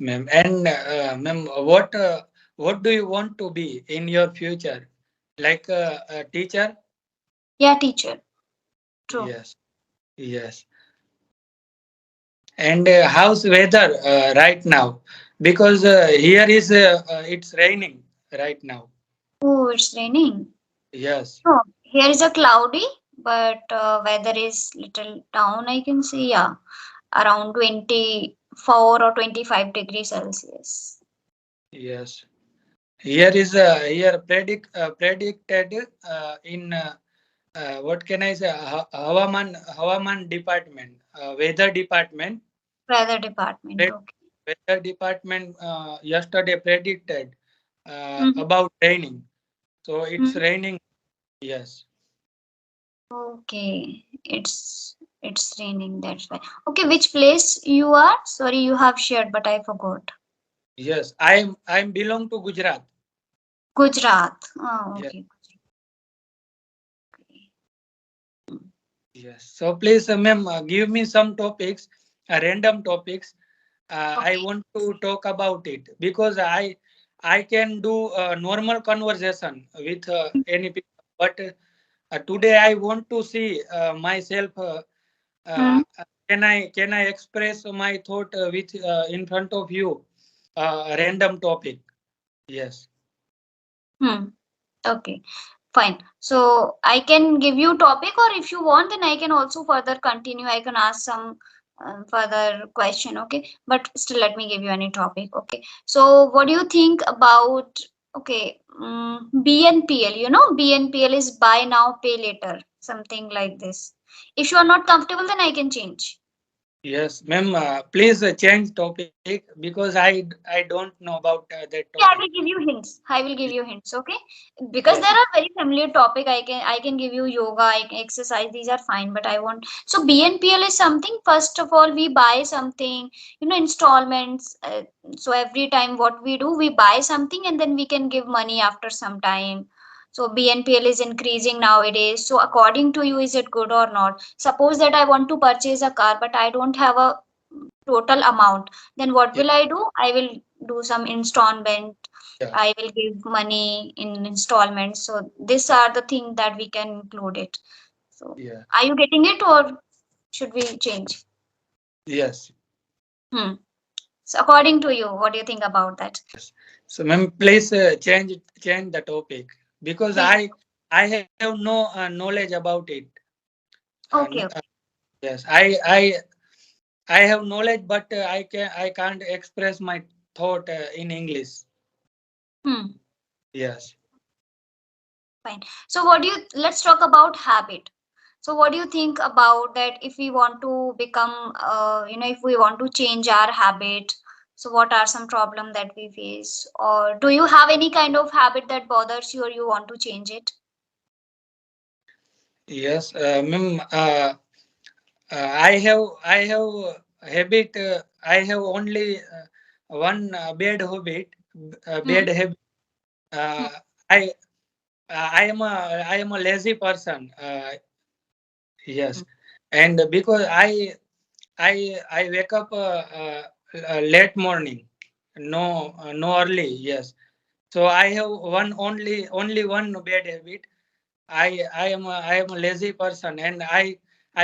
ma'am. And ma'am, what do you want to be in your future? Like a teacher? Yeah, teacher. True. Yes, yes. And how's weather right now? Because here is it's raining right now. Oh, it's raining. Yes, Oh, here is a cloudy, but weather is little down. I can see, yeah, around 24 or 25 degrees Celsius. yes. Here is here predicted in what can I say? Hawaman department, weather department. Weather department. Pred- Okay. Weather department yesterday predicted Mhm. about raining. So it's Mhm. raining. Yes, Okay, it's raining. That's why. Okay, which place you are? Sorry, you have shared, but I forgot. yes. I'm belong to Gujarat. Gujarat. Oh, Yes, okay. yes. So please, ma'am, give me some topics, random topics. I Okay. want to talk about it because I can do a normal conversation with any people, but today I want to see myself. Hmm. Can I express my thought with in front of you? Random topic. Yes. Hmm. Okay. Fine. So I can give you topic, or if you want, then I can also further continue. I can ask some further question. Okay. But still, let me give you any topic. Okay. So what do you think about? Okay. BNPL. You know, BNPL is buy now, pay later. Something like this. If you are not comfortable, then I can change. Yes, ma'am. Please change topic because I don't know about that Okay, topic. I will give you hints. I will give you hints, okay? Because Yes. there are very familiar topic. I can give you yoga, I can exercise. These are fine, but I want so BNPL is something. First of all, we buy something, installments. So every time what we do, we buy something and then we can give money after some time. So BNPL is increasing nowadays. So according to you, is it good or not? Suppose that I want to purchase a car, but I don't have a total amount, then what Yes. will I do? I will do some installment. Yeah. I will give money in installments. So these are the things that we can include it. So Yeah. are you getting it, or should we change? Yes. Hmm. So according to you, what do you think about that? Yes. So, ma'am, please change the topic because Change. I have no knowledge about it. Okay, okay. Yes, I have knowledge, but I can't express my thought in English. Hmm. Yes. Fine. So what do you? Let's talk about habit. So what do you think about that? If we want to become, if we want to change our habit, so what are some problem that we face, or do you have any kind of habit that bothers you, or you want to change it? Yes, ma'am. I have habit. I have only one Hmm. bad habit. Hmm. Uh, I I am a lazy person. Yes, and because I wake up late morning, no early. Yes, so I have only one bad habit. I am a lazy person, and I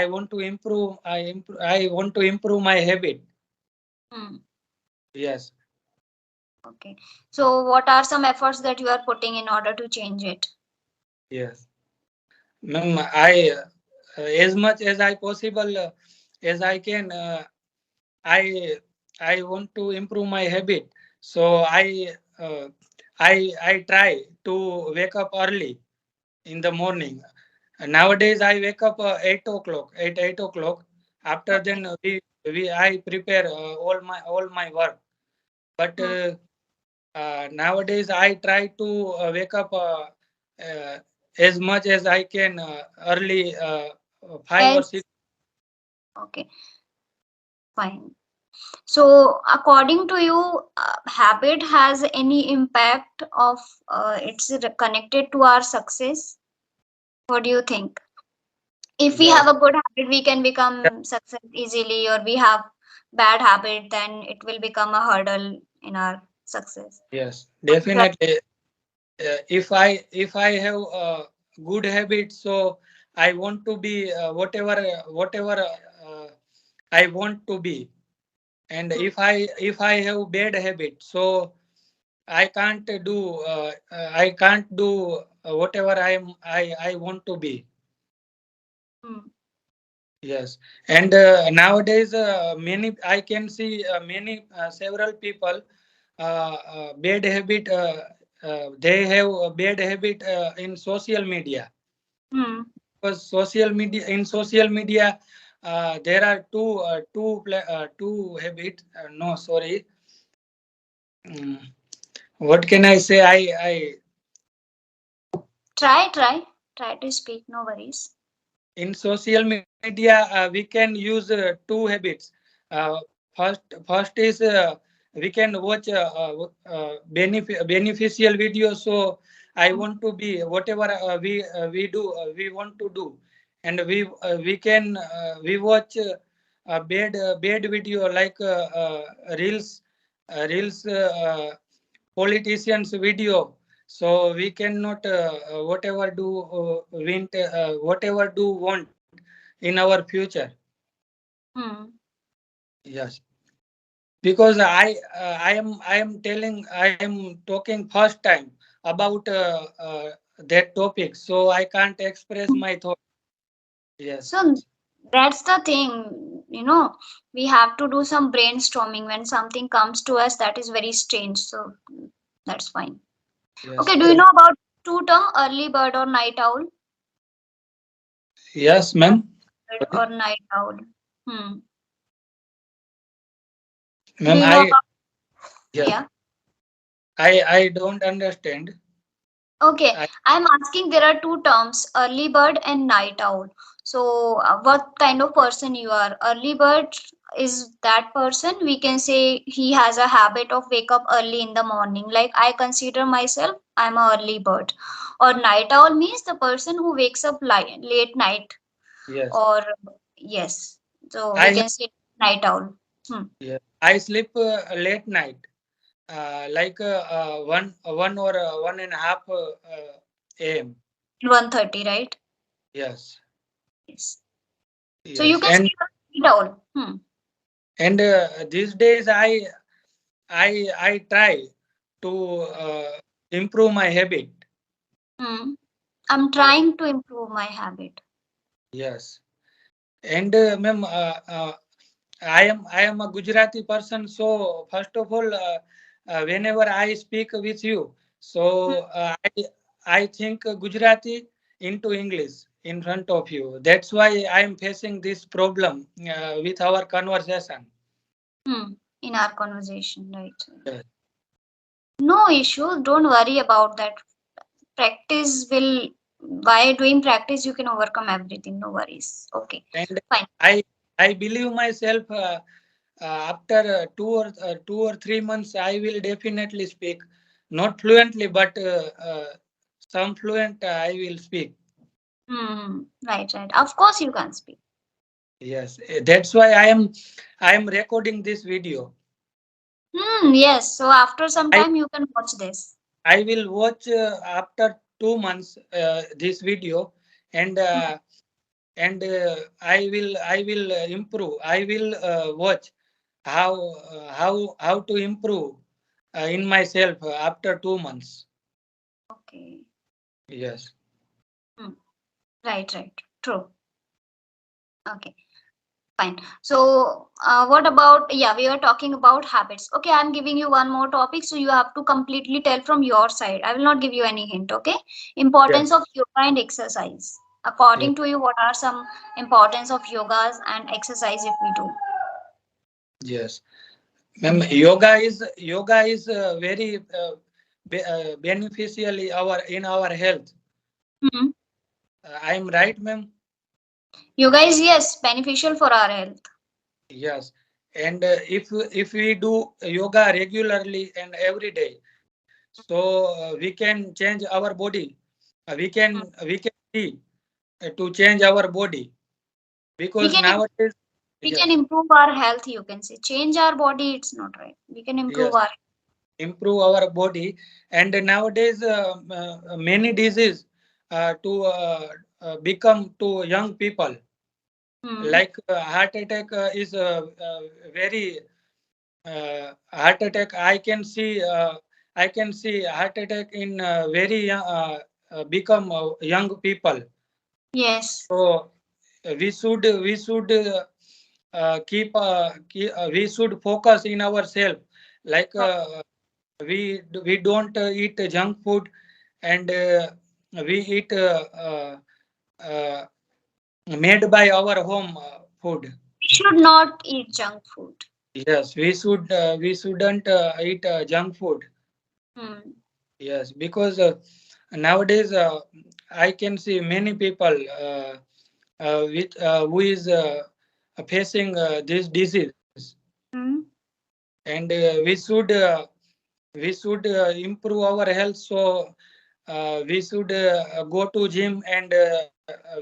want to improve. I want to improve my habit. Hmm. Yes, Okay. So what are some efforts that you are putting in order to change it? yes, ma'am. As much as I possible as I can. I I want to improve my habit, so I try to wake up early in the morning. Nowadays, I wake up 8 o'clock. At 8 o'clock. After Okay. then, we I prepare all my work. But Hmm. nowadays, I try to wake up uh, as much as I can early, 5 or 6. As okay, fine. So, according to you, habit has any impact of it's connected to our success? What do you think? If we have Yes. a good habit, we can become success easily, or we have bad habit, then it will become a hurdle in our success. Yes, What is your- definitely. If I have good habits, so I want to be whatever I want to be. And Hmm. if I have bad habit, so I can't do whatever I want to be. Hmm. Yes, and nowadays many I can see many several people bad habit. They have a bad habit in social media, Hmm. because social media there are two habits. No, sorry. Mm, what can I say? Try to speak. No worries. In social media we can use two habits. First is we can watch beneficial videos. So I Hmm. want to be whatever we do, we want to do. And we watch a bad video like reels, politicians video. So we cannot whatever do whatever do want in our future. Hmm. Yes, because I am telling, I am talking first time about that topic, so I can't express my thought. Yes. So that's the thing, we have to do some brainstorming when something comes to us that is very strange. So that's fine. Yes. Okay, do you know about two term early bird or night owl? Yes, ma'am. Bird Sorry. or night owl? Hmm. Do Ma'am, you know I about? yes, Yeah. I don't understand. Okay, I I'm asking there are two terms, early bird and night owl. So, what kind of person you are? Early bird is that person we can say he has a habit of wake up early in the morning. Like I consider myself, I'm a early bird. Or night owl means the person who wakes up late night. yes, Or yes, so I we have, can say night owl. Hmm. yes, I sleep late night, like one or 1.5 a.m. 1:30, right? Yes, Yes. So you yes, can say night owl. Hmm. and these days I try to improve my habit. Hmm. I'm Yeah, trying to improve my habit. yes, and ma'am, I am a Gujarati person. So first of all, whenever I speak with you, Hmm. so I think Gujarati into English in front of you. That's why I am facing this problem with our conversation. Hmm. In our conversation, right? Yes. No issue. Don't worry about that. Practice will, by doing practice, you can overcome everything. No worries. Okay. And Fine. I I believe myself. After 2 or 3 months, I will definitely speak. Not fluently, but some fluent I will speak. Hmm. Right. Of course, you can speak. Yes, that's why I am recording this video. Hmm. Yes. So after some I time, you can watch this. I will watch after 2 months this video, and Hmm. I will improve. I will watch how to improve in myself after 2 months. Okay. Yes. Hmm. Right. True. Okay. Fine. So, what about, yeah, we were talking about habits. Okay, I'm giving you one more topic, so you have to completely tell from your side. I will not give you any hint, okay? Importance Yes. of yoga and exercise. According to you, what are some importance of yogas and exercise if we do? Yes, ma'am. Yoga is very beneficial in our health. Hmm. I am right, ma'am. Yoga is, yes, beneficial for our health. Yes, and if we do yoga regularly and every day, so we can change our body. We can see to change our body, We because can, nowadays. We can yes, improve our health, you can say. Change our body, it's not right. We can improve yes. our. Improve our body. And nowadays, many disease to become to young people, Hmm. like heart attack is very heart attack. I can see heart attack in very young, become young people. Yes. So we should focus in ourselves, like we don't eat junk food, and we eat uh, made by our home food. We should not eat junk food. Yes, we shouldn't eat junk food. Hmm. Yes, because nowadays I can see many people with who is facing this disease, Hmm. and we should improve our health. So we should go to gym, and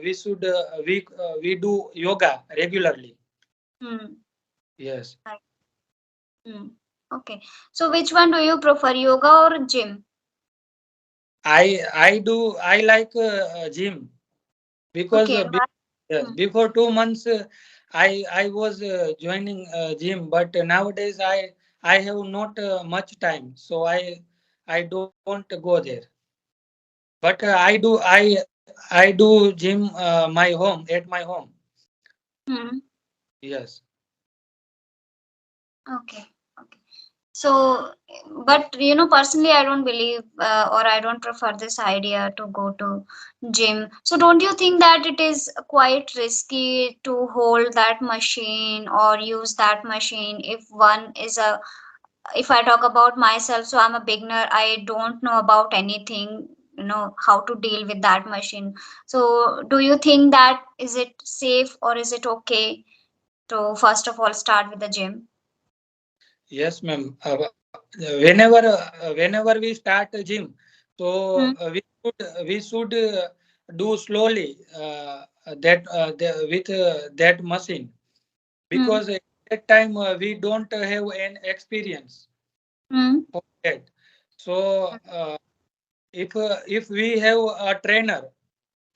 we do yoga regularly. Hmm. Yes, Right. Hmm. Okay. So which one do you prefer, yoga or gym? I like gym, because Okay. yes, Hmm. before 2 months I was joining gym, but nowadays I have not much time, so I don't go there. But I do gym my home at my home. Hmm. Yes, Okay. Okay. So, but personally, I don't believe or I don't prefer this idea to go to gym. So, don't you think that it is quite risky to hold that machine or use that machine if one is a, if I talk about myself, so I'm a beginner, I don't know about anything, how to deal with that machine. So, do you think that is it safe or is it okay to first of all start with the gym? yes, ma'am. Whenever we start a gym, so Hmm. we should do slowly with that machine, Hmm. because at that time we don't have an experience Hmm. for that. So if we have a trainer,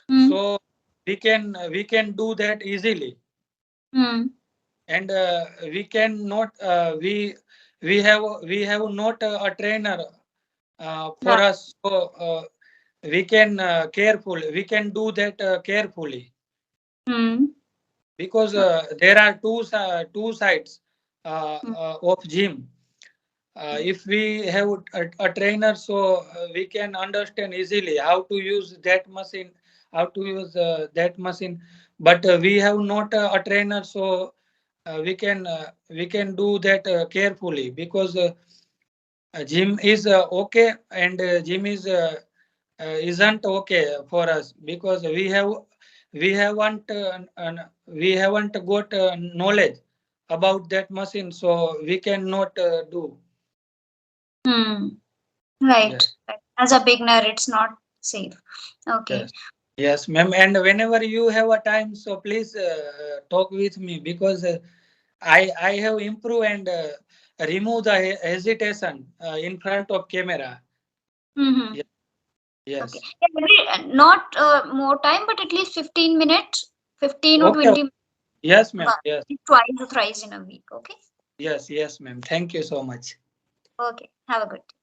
Hmm. so we can do that easily. Hmm. And we can not we have not a trainer for Right. us, so we can do that carefully, Hmm. because there are two sides Hmm. of gym. If we have a trainer, so we can understand easily how to use that machine, how to use that machine. But we have not a trainer, so we can do that carefully, because gym is okay, and gym is isn't okay for us, because we haven't got knowledge about that machine, so we cannot do. Hmm. Right. Yes, Right. As a beginner, it's not safe. Okay. yes, yes, ma'am. And whenever you have a time, so please talk with me, because I have improved, and remove the hesitation in front of camera. Mm-hmm. Yes, Okay. yes. Yeah, not more time, but at least 15 minutes, 15 or Okay. 20 minutes, Yes, ma'am. but Yes, twice or thrice in a week. Okay. yes, yes, ma'am. Thank you so much. Okay. Have a good day.